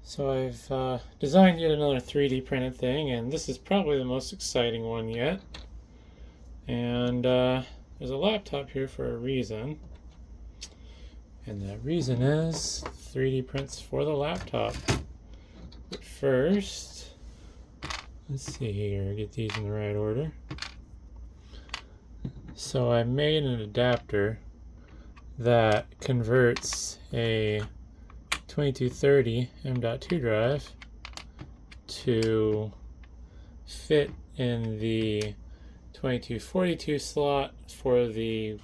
So I've designed yet another 3D printed thing, and this is probably the most exciting one yet. And there's a laptop here for a reason. And that reason is 3D prints for the laptop. But first, let's see here, get these in the right order. So I made an adapter that converts a 2230 M.2 drive to fit in the 2242 slot for the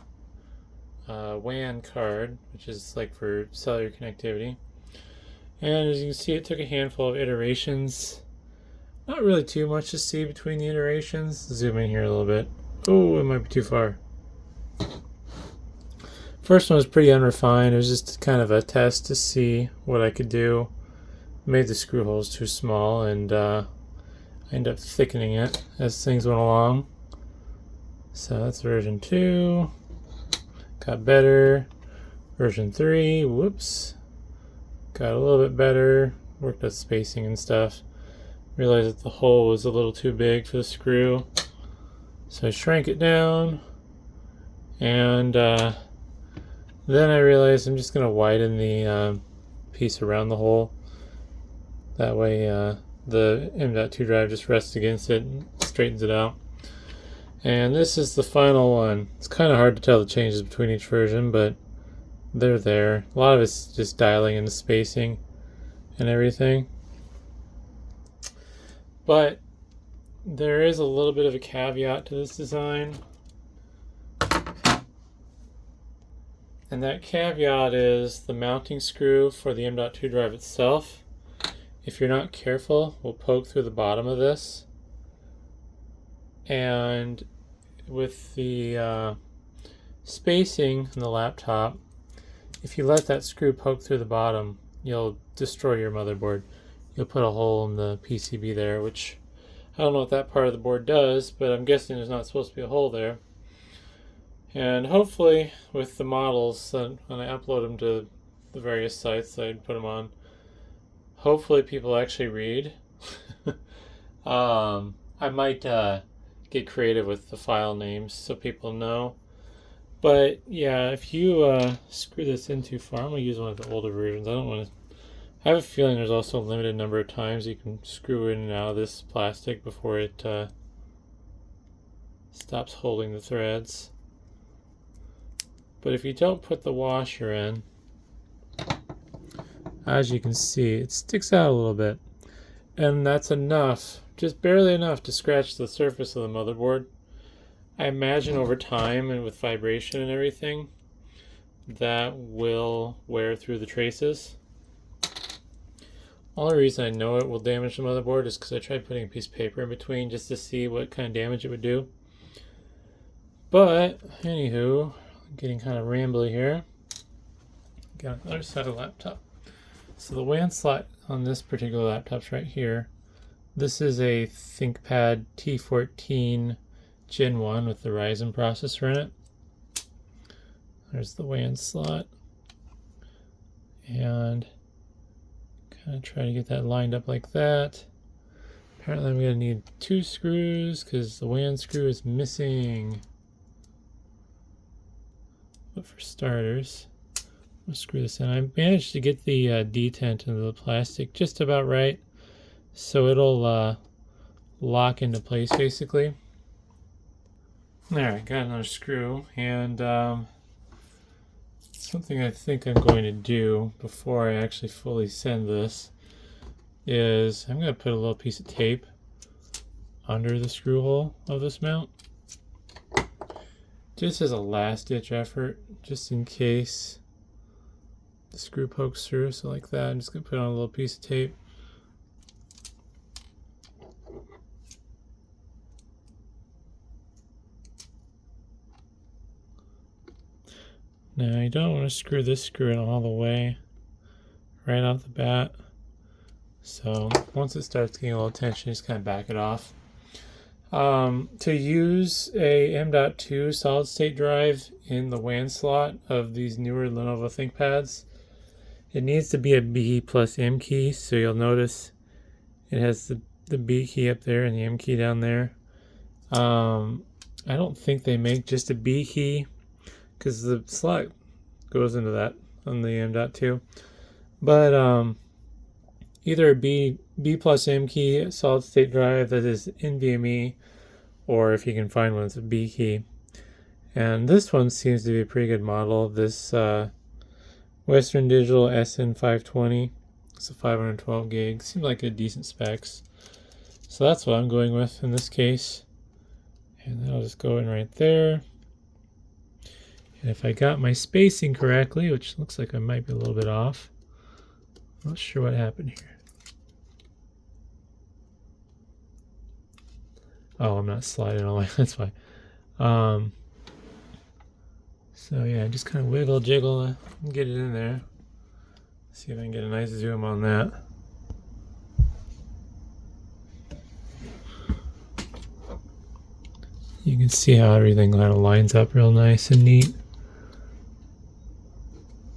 WAN card, which is like for cellular connectivity. And as you can see, it took a handful of iterations. Not really too much to see between the iterations. Zoom in here a little bit. Oh, it might be too far. First one was pretty unrefined. It was just kind of a test to see what I could do. Made the screw holes too small, and I ended up thickening it as things went along. So that's version 2. Got better. Version 3, whoops. Got a little bit better. Worked out spacing and stuff. Realized that the hole was a little too big for the screw. So I shrank it down. And then I realized I'm just going to widen the piece around the hole. That way the M.2 drive just rests against it and straightens it out. And this is the final one. It's kind of hard to tell the changes between each version, but they're there. A lot of it's just dialing in the spacing and everything. But there is a little bit of a caveat to this design. And that caveat is the mounting screw for the M.2 drive itself, if you're not careful, will poke through the bottom of this. And with the spacing in the laptop, if you let that screw poke through the bottom, you'll destroy your motherboard. You'll put a hole in the PCB there, which I don't know what that part of the board does, but I'm guessing there's not supposed to be a hole there. And hopefully with the models, when I upload them to the various sites that I'd put them on, hopefully people actually read. I might get creative with the file names so people know. But yeah, if you screw this in too far, I'm going to use one of the older versions. I don't want to. I have a feeling there's also a limited number of times you can screw in and out of this plastic before it stops holding the threads. But if you don't put the washer in, as you can see, it sticks out a little bit. And that's enough, just barely enough to scratch the surface of the motherboard. I imagine over time and with vibration and everything, that will wear through the traces. Only reason I know it will damage the motherboard is because I tried putting a piece of paper in between just to see what kind of damage it would do. But, anywho, I'm getting kind of rambly here. Got another side of the laptop. So the WAN slot on this particular laptop's right here. This is a Thinkpad T480 Gen 1 with the Ryzen processor in it. There's the WAN slot. And kind of try to get that lined up like that. Apparently I'm going to need 2 screws because the WAN screw is missing. But for starters, I'll screw this in. I managed to get the detent into the plastic just about right, so it'll lock into place basically. Alright, got another screw, and something I think I'm going to do before I actually fully send this is I'm going to put a little piece of tape under the screw hole of this mount, just as a last ditch effort, just in case the screw pokes through. So like that, I'm just going to put on a little piece of tape. Now you don't want to screw this screw in all the way right off the bat. So once it starts getting a little tension, just kind of back it off. To use a M.2 solid state drive in the WAN slot of these newer Lenovo Thinkpads, It needs to be a B plus M key, so you'll notice it has the B key up there and the M key down there. I don't think they make just a B key because the slot goes into that on the M.2. But either a B plus M key solid state drive that is NVMe, or if you can find one, it's a B key. And this one seems to be a pretty good model. This Western Digital SN520. It's a 512 gig. Seems like a decent specs. So that's what I'm going with in this case. And that'll just go in right there. And if I got my spacing correctly, which looks like I might be a little bit off. Not sure what happened here. Oh, I'm not sliding all the way. That's fine. So yeah, just kind of wiggle, jiggle, and get it in there. See if I can get a nice zoom on that. You can see how everything kind of lines up real nice and neat.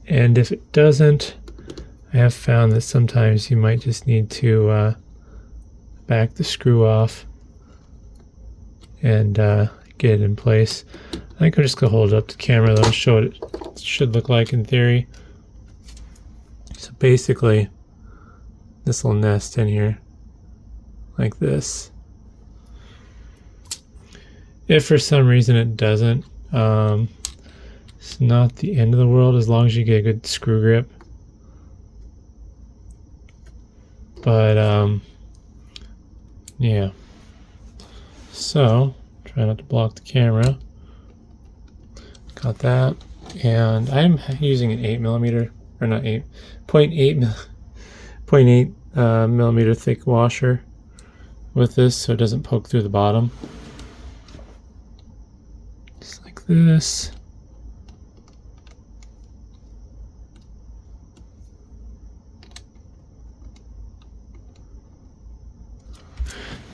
And if it doesn't, I have found that sometimes you might just need to back the screw off and get it in place. I think I'm just going to hold it up to camera though, show what it should look like in theory. So basically, this will nest in here like this. If for some reason it doesn't, it's not the end of the world as long as you get a good screw grip. But yeah. So try not to block the camera. Got that, and I'm using an 8mm, or not 8, 0.8 millimeter thick washer with this, so it doesn't poke through the bottom. Just like this.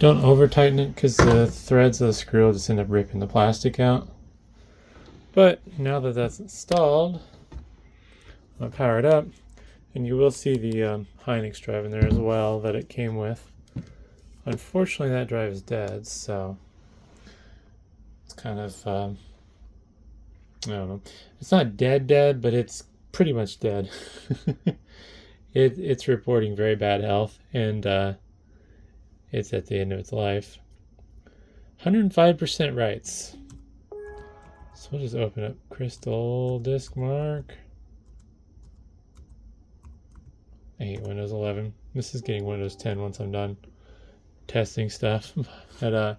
Don't over tighten it because the threads of the screw will just end up ripping the plastic out. But now that that's installed, I'll power it up, and you will see the Hynix drive in there as well that it came with. Unfortunately, that drive is dead, so it's kind of, I don't know. It's not dead, but it's pretty much dead. It's reporting very bad health, and it's at the end of its life. 105% writes. So we'll just open up Crystal Disk Mark. I hate Windows 11. This is getting Windows 10 once I'm done testing stuff. But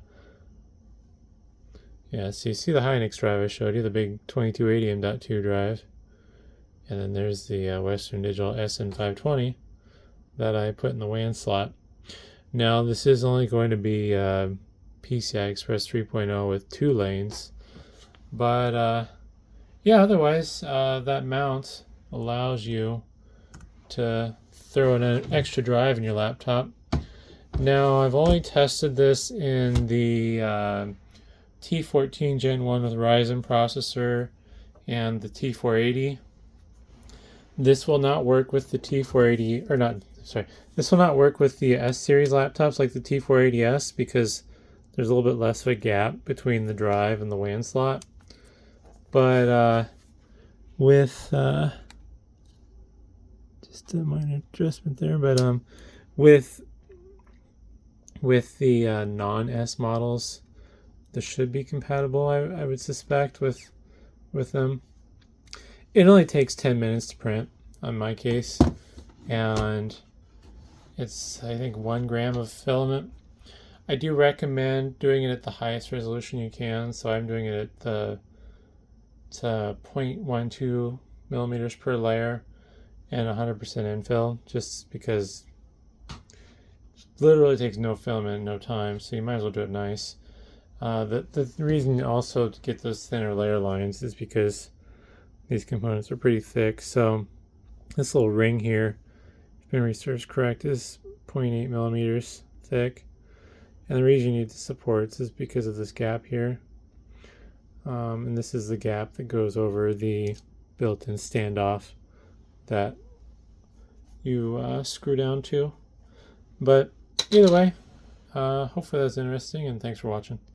yeah, so you see the Hynix drive I showed you, the big 2280 M.2 drive. And then there's the Western Digital SN520 that I put in the WAN slot. Now this is only going to be PCI Express 3.0 with 2 lanes. But yeah, otherwise that mount allows you to throw in an extra drive in your laptop. Now I've only tested this in the T14 Gen 1 with Ryzen processor and the T480. This will not work with the T480, or not, sorry, this will not work with the S-series laptops like the T480S because there's a little bit less of a gap between the drive and the WAN slot. But with just a minor adjustment there, but with the non-S models, this should be compatible. I would suspect with them. It only takes 10 minutes to print on my case, and it's I think 1 gram of filament. I do recommend doing it at the highest resolution you can, so I'm doing it at the 0.12 millimeters per layer and 100% infill, just because it literally takes no filament, no time, so you might as well do it nice. The reason also to get those thinner layer lines is because these components are pretty thick. So this little ring here, if memory serves correct, is 0.8 millimeters thick. And the reason you need the supports is because of this gap here. And this is the gap that goes over the built-in standoff that you screw down to. But either way, hopefully that's interesting, and thanks for watching.